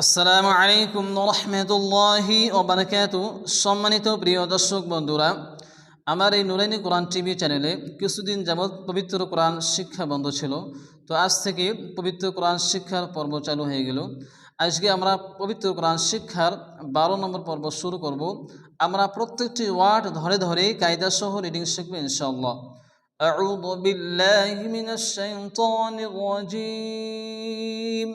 আসসালামু আলাইকুম রহমতুল্লাহি ওয়া বারাকাতুহু। সম্মানিত প্রিয় দর্শক বন্ধুরা, আমার এই নুরানি কোরআন টিভি চ্যানেলে কিছুদিন যাবৎ পবিত্র কোরআন শিক্ষা বন্ধ ছিল। তো আজ থেকে পবিত্র কোরআন শিক্ষার পর্ব চালু হয়ে গেল। আজকে আমরা পবিত্র কোরআন শিক্ষার 12 নম্বর পর্ব শুরু করব। আমরা প্রত্যেকটি ওয়ার্ড ধরে ধরে কায়দা সহ রিডিং শিখব ইনশাআল্লাহ। আউযু বিল্লাহি মিনাশ শাইতানির রাজীম।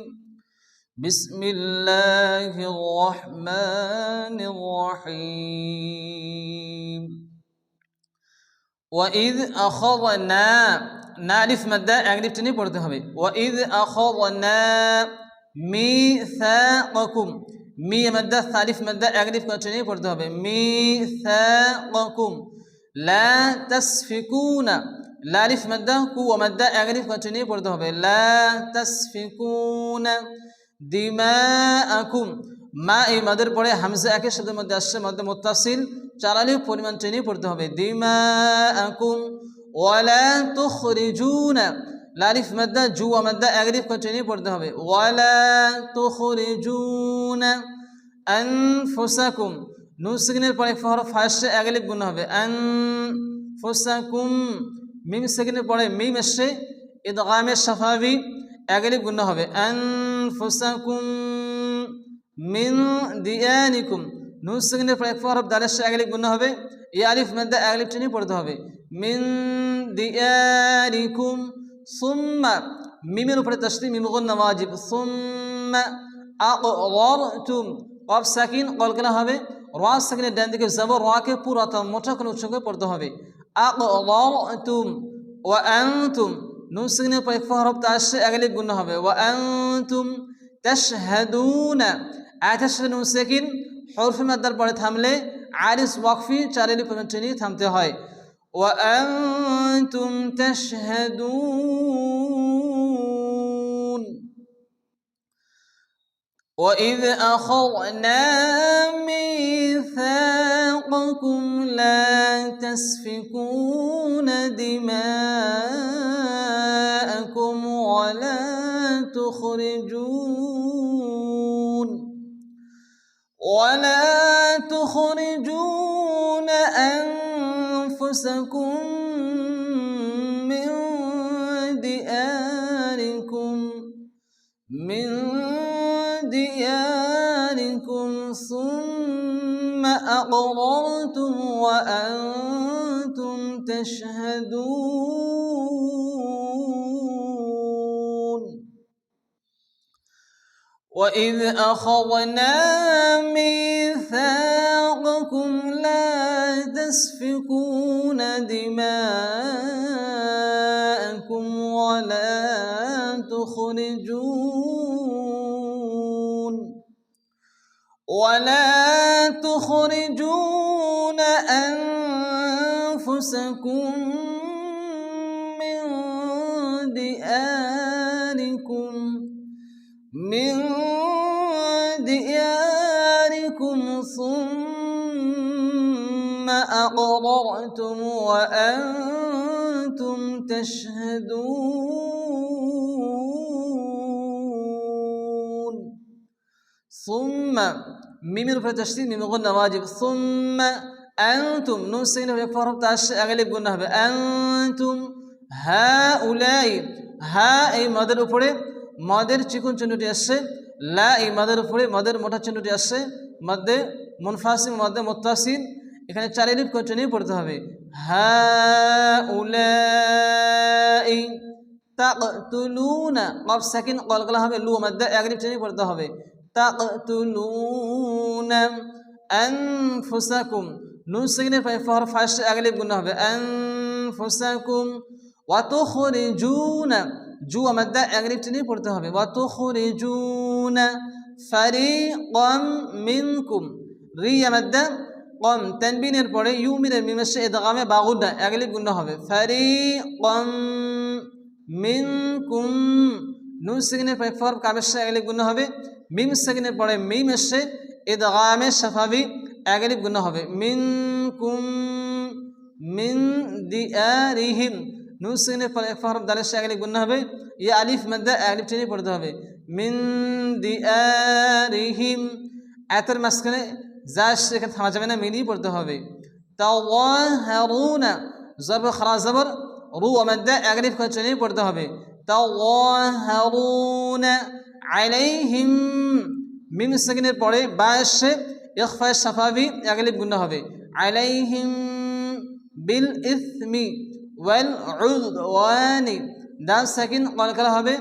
بسم الله الرحمن الرحيم وإذ أخذنا نالف مدة أغلب تني পড়তে হবে وإذ أخذنا ميثاقكم مي مدة ثالث مدة أغلب تني পড়তে হবে ميثاقكم لا تسفكون লালিফ মাদ্দা কু মাদ্দা এগালিফ কন্টিনিউ পড়তে হবে লা তাসফিকুনা দিমাআকুম মা এই মাদের পরে হামজা একের সাথে মধ্যে আসছে মধ্যে মুত্তাসিল চার আলিফ পরিমাণ টেনে পড়তে হবে দিমাআকুম ওয়ালা তুখরিজুনা লালিফ মাদ্দা জু মাদ্দা এগালিফ কন্টিনিউ পড়তে হবে ওয়ালা তুখরিজুনা আনফুসাকুম নুন সিগনের পরে হরফ ফাসে এগালিফ গুণ হবে আনফুসাকুম মিম সেকেন্ডের পরে মিম এসে ইদগামে শাফাবি এগালিফ গুণ হবে আনফুসাকুম মিন দিয়ানিকুম নুন সেকেন্ডের পরে হরফ দাল এসে এগালিফ গুণ হবে এই আলিফ মাদ্দা এগালিফ টেনে পড়তে হবে মিন দিয়ানিকুম সুম্মা মিমের উপরে তাসদীদ মিম গুন্না ওয়াজিব সুম্মা আকরারতুম কফ সাকিন কলকনা হবে রা সাকিনের ডান দিকে জবর রাকে পুরো মোটা করে উচ্চারণ করে পড়তে হবে আকরারতুম ওয়া আনতুম নুন সাকিনের পরে হরফ তাসে এগালিফ গুণ হবে ওয়া আনতুম তাশহাদুনা আয়াতের সাথে নুন সাকিন হরফ মাদ্দার পরে থামলে আরিস ওয়াকফি চার আলিফ টেনে থামতে হয় ওয়া আনতুম তাশহাদুন وإذ أخذنا ميثاقكم لا تسفكون دماءكم ولا تخرجون أنفسكم من دياركم ثم أقررتم وأنتم تشهدون وإذ أخذنا ميثاقكم لا تسفكون دماءكم ولا تخرجون أنفسكم من دياركم ثم أقررتم وأنتم تشهدون ثم মিমের উপরে তাসদীদ মিম গুন্না ওয়াজিব সুম্মা আনতুম নুন সাকিনের উপরে হরফ তাসে এগালিফ গুণ হবে আনতুম হাউলাই হা এই মাদের উপরে মাদের চিকন চিহ্নটি আসছে লা এই মাদের উপরে মাদের মোটা চিহ্নটি আসছে মধ্যে মুনফাসিল মধ্যে মুত্তাসিল এখানে চার আলিফ কন্টিনিউ পড়তে হবে হাউলাই তাকতুলুনা কফ সাকিন কলকলা হবে লু মধ্যে এগালিফ টেনে পড়তে হবে তাকতুলুনা আনফুসাকুম নুন সাকিনের পরে হরফ ফাসে এগালিফ গুণ হবে আনফুসাকুম ওয়া তুখরিজুনা জু মাদ্দা এগালিফ টেনে পড়তে হবে ওয়া তুখরিজুনা ফারিকাম মিনকুম রি মাদ্দা কম তানবিনের পরে ইউ মিনের মিম এসে ইদগামে বাগুন্না এগালিফ গুণ হবে ফারিকাম মিনকুম নুন সাকিনের পরে হরফ কাফের সাথে এগালিফ গুণ হবে মিম সাকিনের পরে মিম এসে ইদগামে শাফাবি এগালিফ গুণ হবে মিনকুম মিন দিয়ারিহিম নুন সাকিনের পরে হরফ দালের সাথে এগালিফ গুণ হবে ইয়া আলিফ মাদ্দা এগালিফ টেনে পড়তে হবে মিন দিয়ারিহিম আয়াতের মাঝখানে যা সেখানে থামা যাবে না, মিলিয়ে পড়তে হবে। তাওয়াহারুনা জবর খারা জবর রু আমাদের একালিফ করে চলে পড়তে হবে। তাওয়াহারুনা আলাইহিম মিম সেকেন্ডের পরে বা এসে ইখফা সাফাবি একালিফ গুণা হবে। আলাইহিম বিল ইসমি ওয়াল উদওয়ানি দাল সাকিন কল করা হবে।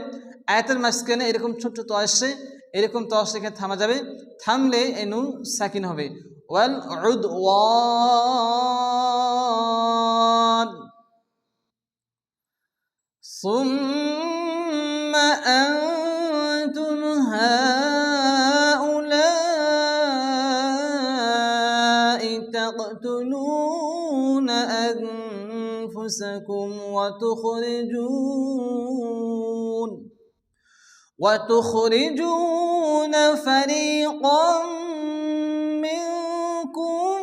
আয়াতের মাঝখানে এরকম ছোট্ট তো আসে, এরকম তো সেখানে থামা যাবে, থামলে এই নুন সাকিন হবে। ওয়াল উদওয়ান সুম্মা আনতুম হাউলাই তাকতুলুনা আনফুসাকুম وتخرجون فريقا منكم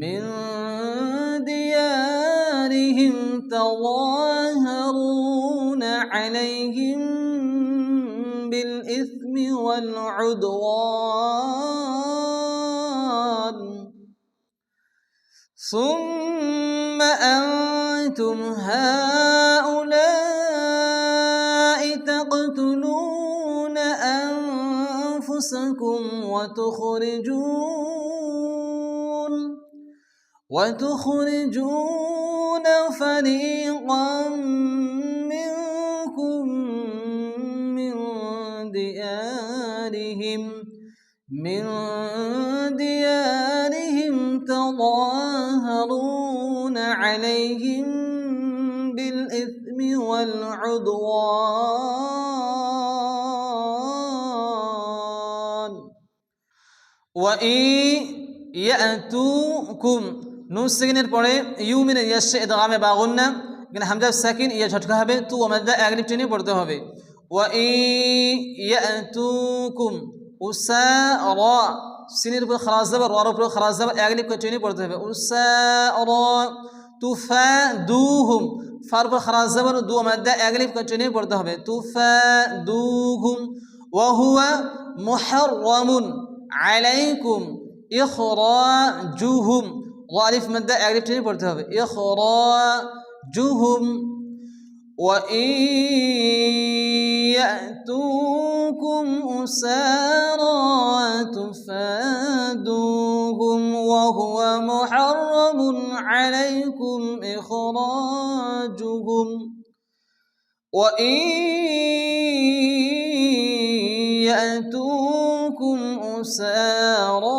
من ديارهم تظاهرون عليهم بالإثم والعدوان ثم أنتم هؤلاء تقتلون أنفسكم وتخرجون فريقا منكم من ديارهم تظاهرون عليهم بالإثم والعدوان وإن يأتوكم নুন সেকেন্ডের পরে ইউ মিনে ইয়াসে ইদগামে বাগুন্না, এখানে হামজা সাকিন ইয়া ঝটকা হবে, তু আমাদের একালিফ টেনে পড়তে হবে। ওয়া ইয়াতুকুম উসারা সিনের উপর খারাজ যাবে, রার উপর খারাজ যাবে, একালিফ করে টেনে পড়তে হবে। উসারা তুফাদুহুম ফার উপর খারাজ যাবে, দু আমাদের একালিফ করে টেনে পড়তে হবে। তুফাদুহুম ওয়া হুয়া মুহাররামুন আলাইকুম ইখরাজুহুম ওয়ালিফ মধ্যে একালিফ টেনে পড়তে হবে। ইখরাজুহুম ওয়া ইয়াতুকুম উসারা তুফাদুহুম ওয়া হুয়া মুহাররামুন আলাইকুম ইখরাজুহুম ওয়া ইয়াতুকুম উসারা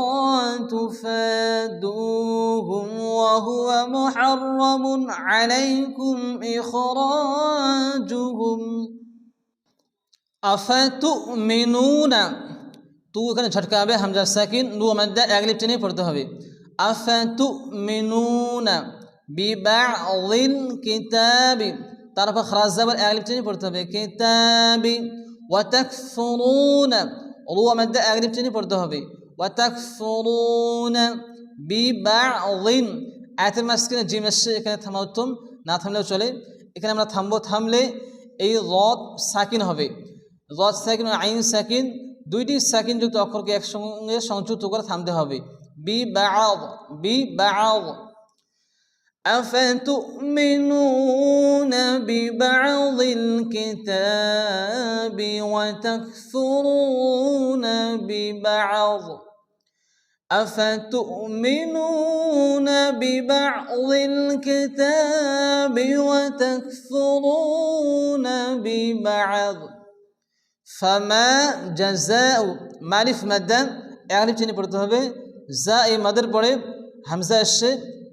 تفادوهم وهو محرم عليكم إخراجهم أفتؤمنون তু এখানে ঝটকা হবে, হামজা সাকিন নু মাদ্দা একালিফ টেনে পড়তে হবে। আফাতুমিনুনা বিবা'যিল কিতাবি তারপর খারাজ যাবার একালিফ টেনে পড়তে হবে। কিতাবি ওয়া তাকফুরুনা রু মাদ্দা একালিফ টেনে পড়তে হবে। وتكفرون ببعض আয়াতের মাঝখানে জিম আসছে, এখানে থামা উত্তম, না থামলেও চলে। এখানে আমরা থামবো, থামলে এই রদ সাকিন হবে। রদ সাকিন ও আইন সাকিন দুইটি সাকিন যুক্ত অক্ষরকে একসঙ্গে সংযুক্ত করে থামতে হবে। বিবা'দ أفتؤمنون ببعض الكتاب وتكفرون ببعض أفتؤمنون ببعض الكتاب وتكفرون ببعض فما جزاء মালিফ মাদ্দা একালিফ টেনে পড়তে হবে। যা এই মাদের পরে হামজা এসে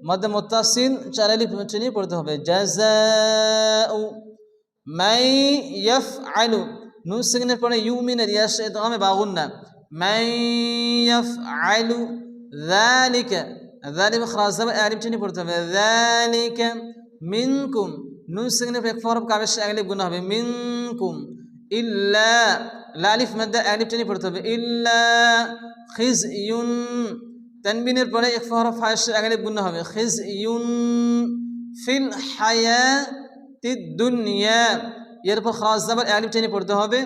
মধ্যে মুত্তাসিল চার আলিফ টেনে পড়তে হবে। জাযাউ মাই ইয়াফআলু নুন সেকেন্ডের পরে ইউমিনের ইয়াসে ইদগামে বাগুন্না মাই ইয়াফআলু যালিকা যালিকা খারাজ যাবে আলিফ টেনে পড়তে হবে। যালিকা মিনকুম নুন সেকেন্ডের পরে এক হরফ কাবেশ আলিফ গুণা হবে। মিনকুম ইল্লা লালিফ মাদ্দা আলিফ টেনে পড়তে হবে। ইল্লা খিজয়ুন তানবিনের পরে এক হরফ ফায়েশ আলিফ গুণা হবে। খিজয়ুন ফিল দুনিয়া, এর উপর খাস জাবার আলিফ টেনে পড়তে হবে।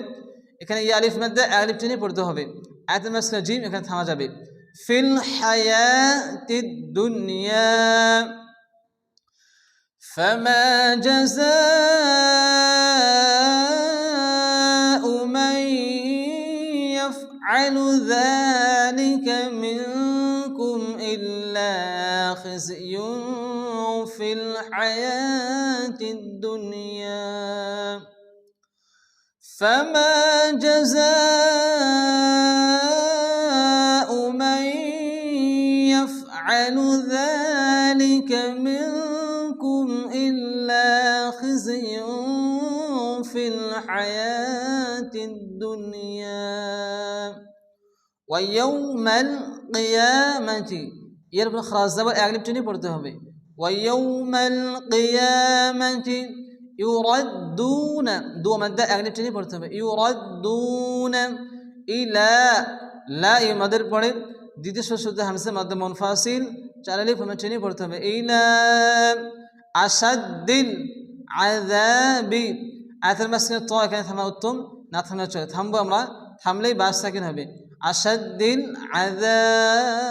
এখানে এই আলিফ মাদ্দা আলিফ টেনে পড়তে হবে। আয়াতের মাঝখানে জিম, এখানে থামা যাবে। ফিল হায়াতিদ দুনিয়া ফামা জাযাউ মান ইয়াফআলু যালিকা মিনকুম ইল্লা খিzyun ফিল হায়াতিদ দুনিয়া فما جزاء من يفعل ذلك منكم إلا خزي في الحياة الدنيا ويوم القيامة يربط خلاص زبر أغلب تاني পড়তে হবে ويوم القيامة يردون دو مادة أغلب تاني পড়তে হবে يردون إلى لا مادر পড়ে দ্বিতীয় শুদ্ধ হামজা মাদ্দা মুনফাসিল চার আলিফ টেনে পড়তে হবে ইলা আশাদ্দিল আযাবি। আয়াতের মাঝখানে ত এখানে থামা উত্তম, না থামলে চলে। থামবো আমরা, থামলেই বাস সাকিন হবে। আশাদ্দিল আযাব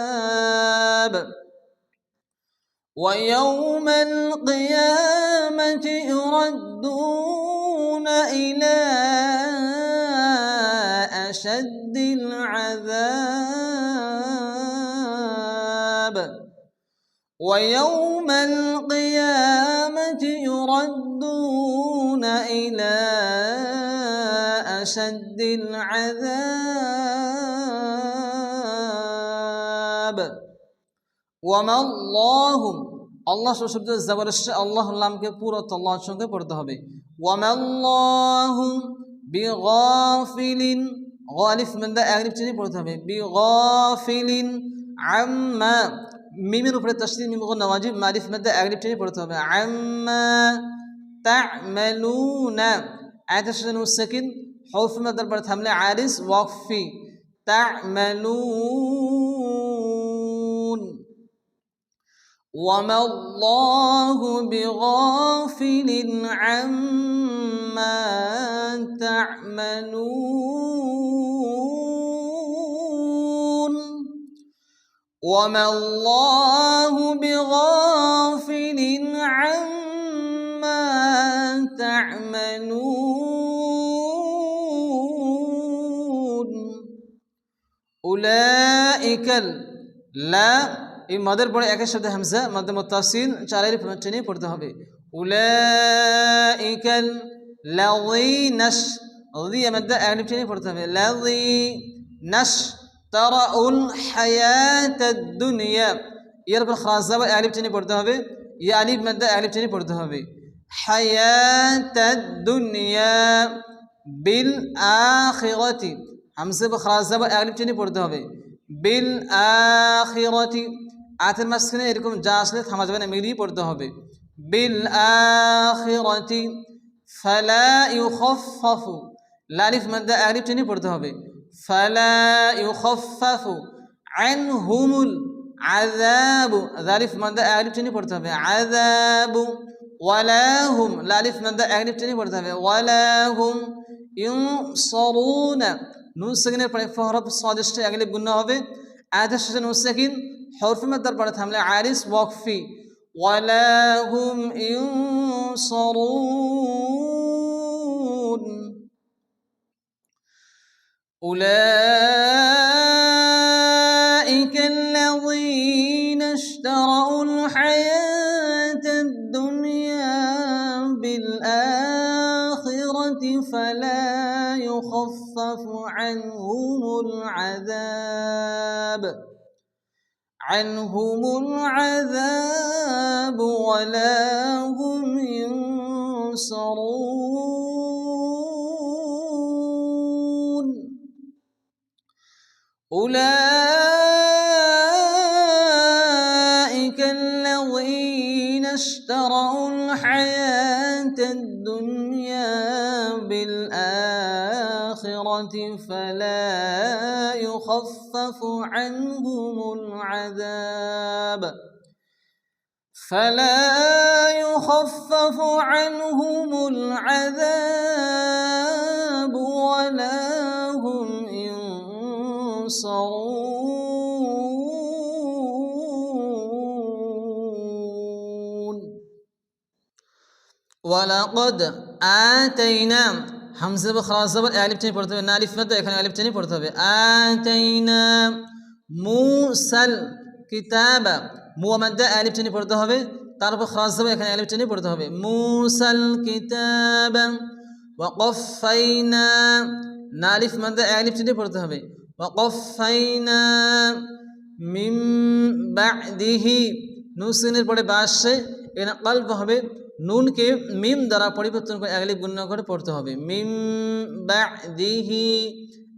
ويوم القيامة يردون إلى أشد العذاب ويوم القيامة يردون إلى أشد العذاب وما الله আল্লাহ শব্দ জবর আল্লাহ নামকে পুরো আল্লাহর সঙ্গে পড়তে হবে। ওয়ামাল্লাহু বিগাফিলিন, গালিফ মাদ্দা আলিফ টেনে পড়তে হবে। বিগাফিলিন আম্মা, মিমের উপরে তাসদীদ মিম গুন্না ওয়াজিব, মালিফ মাদ্দা আলিফ টেনে পড়তে হবে। আম্মা তা'মালুনা, আয়াতের সাথে নুন সাকিন, হরফ মাদ্দার পরে থামলে আরিস ওয়াকফি। তা'মালুন وما الله بغافل عما تعملون وما الله بغافل عما تعملون أولئك لا এই মাদের পরে একের সাথে হামজা মাদ্দা মুত্তাসিল চার আলিফ টেনে পড়তে হবে। উলাইকাল লাযিনাশ, লি মাদ্দা আলিফ টেনে পড়তে হবে। লাযিনাশ তারাউল হায়াতাদ দুনিয়া, এর উপর খাস জাবার আলিফ টেনে পড়তে হবে। এই আলিফ মাদ্দা আলিফ টেনে পড়তে হবে। হায়াতাদ দুনিয়া বিল আখিরাতি, হামজা বা খাস জাবার আলিফ টেনে পড়তে হবে। বিল আখিরাতি, আয়াতের মাঝখানে এরকম যা আসলে থামা যাবে না, মিলিয়ে পড়তে হবে। বিল আখিরাতি ফালা ইউখাফফাফু, লালিফ মাদ্দা আলিফ টেনে পড়তে হবে। ফালা ইউখাফফাফু আনহুমুল আযাবু, লালিফ মাদ্দা আলিফ টেনে পড়তে হবে। আযাবু ওয়ালাহুম, লালিফ মাদ্দা আলিফ টেনে পড়তে হবে। ওয়ালাহুম ইউনসারুনা, নুন সাকিনের পরে হরফ সাদিসটা আলিফ গুন্না হবে। আয়াতের সাথে নুন সাকিন, হরফ মাদ্দার পরে থামলে আরিস ওয়াকফি। ওয়ালাহুম ইউনসারুন أولئك الذين اشتروا الحياة الدنيا بالآخرة فلا يخفف عنهم العذاب ولا هم ينصرون أولئك الذين اشتروا الحياة الدنيا بالآخرة فلا يخفف عنهم العذاب فلا يخفف عنهم العذاب ولا هم ينصرون ولقد آتينا হামজা বা খারাজ জবর আলিফ টেনে পড়তে হবে না আলিফ মধ্যে এখানে আলিফ টেনে পড়তে হবে আতাইনা মুসাল কিতাবা মু মধ্যে আলিফ টেনে পড়তে হবে তারপর খারাজ জবর এখানে আলিফ টেনে পড়তে হবে মুসাল কিতাবা ওয়া কফাইনা না আলিফ মধ্যে আলিফ টেনে পড়তে হবে ওয়া কফাইনা মিম বাদিহি নুসিনের পরে বাসে এখানে কলব হবে নুনকে মিম দ্বারা পরিবর্তন করে আলিফ গুণ করে পড়তে হবে মিম বাদিহি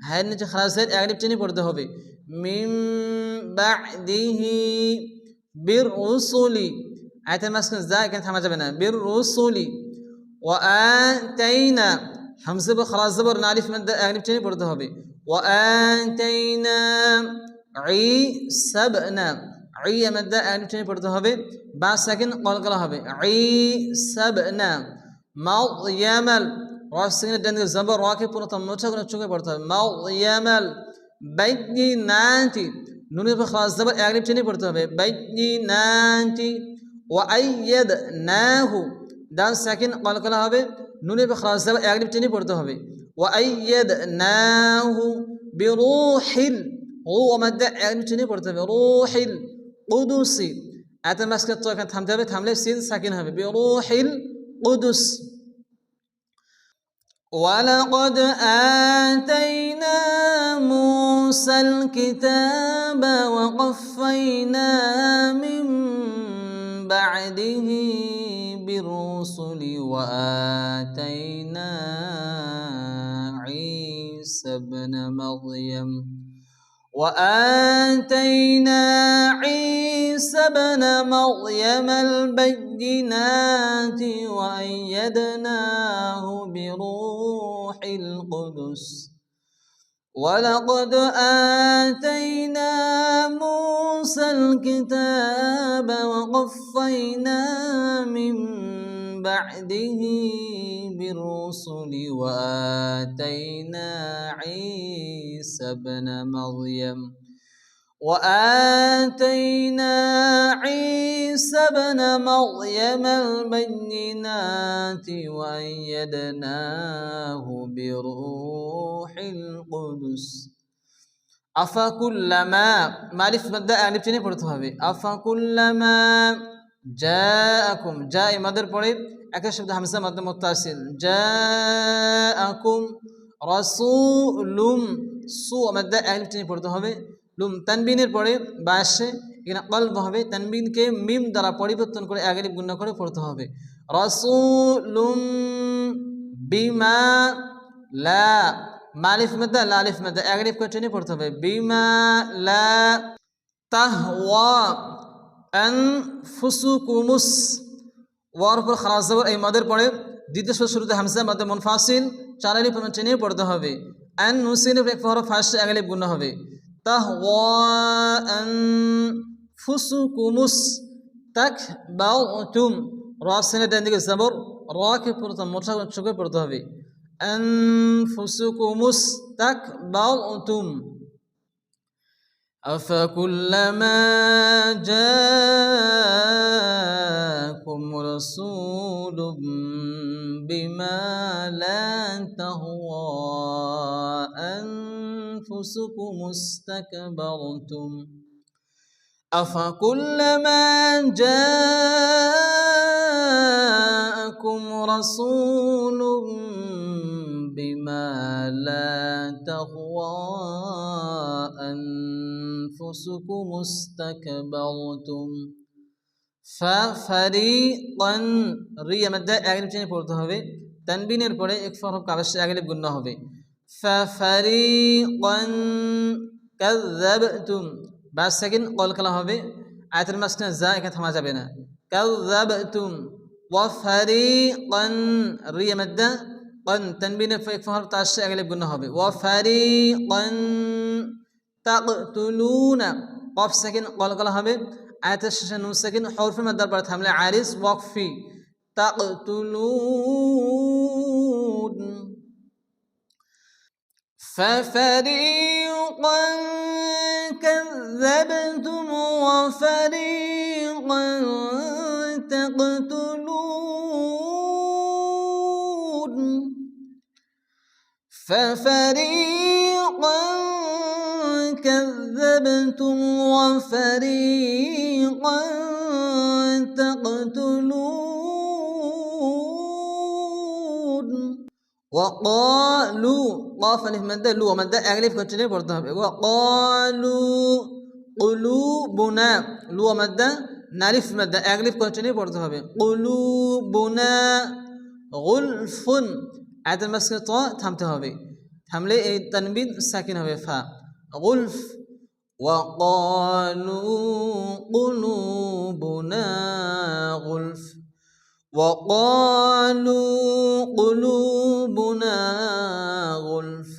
হ্যাঁ নিচে খারাজের আলিফ টেনে পড়তে হবে মিম বাদিহি বির রুসুলি আয়াতের মাঝখানে যা এখানে থামা যাবে না বির রুসুলি ওয়া আতাইনা হামজা বা খারাজ জবর আলিফ মধ্যে আলিফ টেনে পড়তে হবে ওয়া আতাইনা ঈসাবনা ই মধ্যে আলিফ টেনে পড়তে হবে বা সাকিন কলকলা হবে ঈসাবনা মারইয়ামাল রা সাকিনের ডান দিকে জবর রাকে পুরোতম মোটা করে চোখে পড়তে হবে মারইয়ামাল বাইয়িনাতি নুনের উপর খারাজ জবর আলিফ টেনে পড়তে হবে বাইয়িনাতি ওয়া আইয়াদনাহু ডান সাকিন কলকলা হবে নুনের উপর খারাজ জবর আলিফ টেনে পড়তে হবে ওয়া আইয়াদনাহু বিরূহিল ও মধ্যে আলিফ টেনে পড়তে হবে রূহিল কুদুসি আয়াতের মাঝখানে তো এখানে থামতে হবে থামলে সিন সাকিন হবে বিরূহিল কুদুস ولقد آتينا موسى الكتاب وقفينا من بعده بالرسل وآتينا عيسى ابن مريم وآتينا عيسى ابن مريم البينات وأيدناه بروح القدس ولقد آتينا موسى الكتاب وقفينا من بعده بالرسل وآتينا عيسى ابن مريم البينات وأيدناه بروح القدس أفكلما معرف مدى ألف টেনে পড়তে হবে أفكلما جاءكم جاء مدر পড়ে একটা শব্দ হামজা মধ্যে মুত্তাসিল জাআকুম রাসূলুম সু মধ্যে আলিফ টেনে পড়তে হবে লুম তানবিনের পরে বাসে এখানে কলব হবে তানবিনকে মিম দ্বারা পরিবর্তন করে আলিফ গুণ করে পড়তে হবে রাসূলুম বিমা লা মালিফ মধ্যে লালিফ মধ্যে আলিফ করে টেনে পড়তে হবে বিমা লা তাহওয়া আনফুসুকুমুস ওয়ার উপর খারাজ জবর এই মদের পরে দ্বিতীয় শুরুতে হামজা মধ্যে মুনফাসিল চার আলিফ টেনে পড়তে হবে আন নুসিনের এক হরফ ফার্স্ট আলিফ গুণ হবে তাহওয়া আনফুসুকুমুস তাকবাউতুম রা সিনের ডান দিকে জবর রাকে পুরোটা মোটা চোখে পড়তে হবে আনফুসুকুমুস তাকবাউতুম أفكلما جاءكم رسول بما لا تهوى أنفسكم استكبرتم أفكلما جاءكم رسول بما لا تهوى أنفسكم استكبرتم ففريقا রিয়া মধ্যে আলিফ টেনে পড়তে হবে তানবিনের পরে এক হরফ কাবেশে আলিফ গুণ হবে ففريقا كذبتم বা সেকেন্ড কলকলা হবে আয়াতের মাঝখানে যা এখানে থামা যাবে না كذبتم وفريقا রিয়া মধ্যে قن تنبين في فهم تاشي أغلب قلنا هبي وفريقا تقتلون قف سكن قال هبي আয়াতের শেষে নুন সাকিন হরফে মাদ্দার পরে থামলে আরিস ওয়াকফি তাকতুলুন ففريقا كذبتم وفريقا تقتلون ففريقا كذبتم وفريقا تقتلون وقالوا قاف الف مد لو مد اغلف كنتينيو পড়তে হবে وقالوا قلوبنا لو مد নারিফ مد اغلف كنتينيو পড়তে হবে قلوبنا غلف আয়াতের মাঝখানে ত থামতে হবে থামলে এই তানবিন সাকিন হবে ফা গুলফ وقالوا قلوبنا غلف وقالوا قلوبنا غلف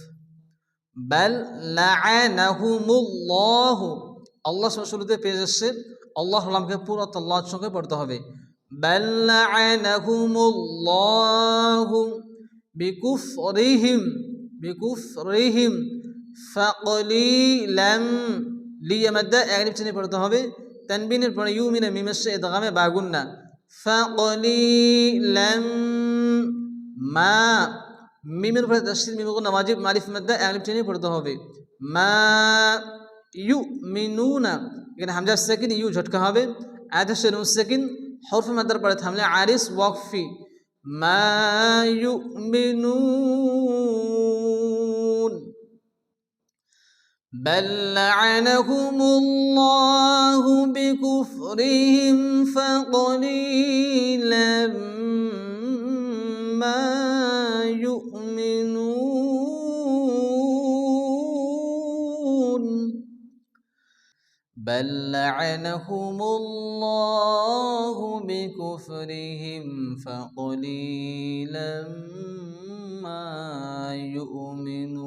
بل لعنهم الله الله শুরুতে পেয়ে যাচ্ছে আল্লাহ নামকে পুরো আল্লাহর সঙ্গে পড়তে হবে بل لعنهم الله بكفرهم فقليلا লিয়ামাদ্দা একালিফ চিহ্নে পড়তে হবে তানবিনের পরে ইউমিনা মিমের সাথে ইদগামে বাগুন্না ফাকলিলাম মা মিমের পরে তাসদীদ মিম গুন্না ওয়াজিব মারিফ মাদ্দা একালিফ চিহ্নে পড়তে হবে মা ইউমিনুনা এখানে হামজা সাকিন ইউ ঝটকা হবে আয়াতের শেষে নুন সাকিন হরফ মাদ্দার পরে থামলে আরিস ওয়াকফি মা ইউমিনুন بل لعنهم الله بكفرهم فقليلا ما يؤمنون بل لعنهم الله بكفرهم فقليلا ما يؤمنون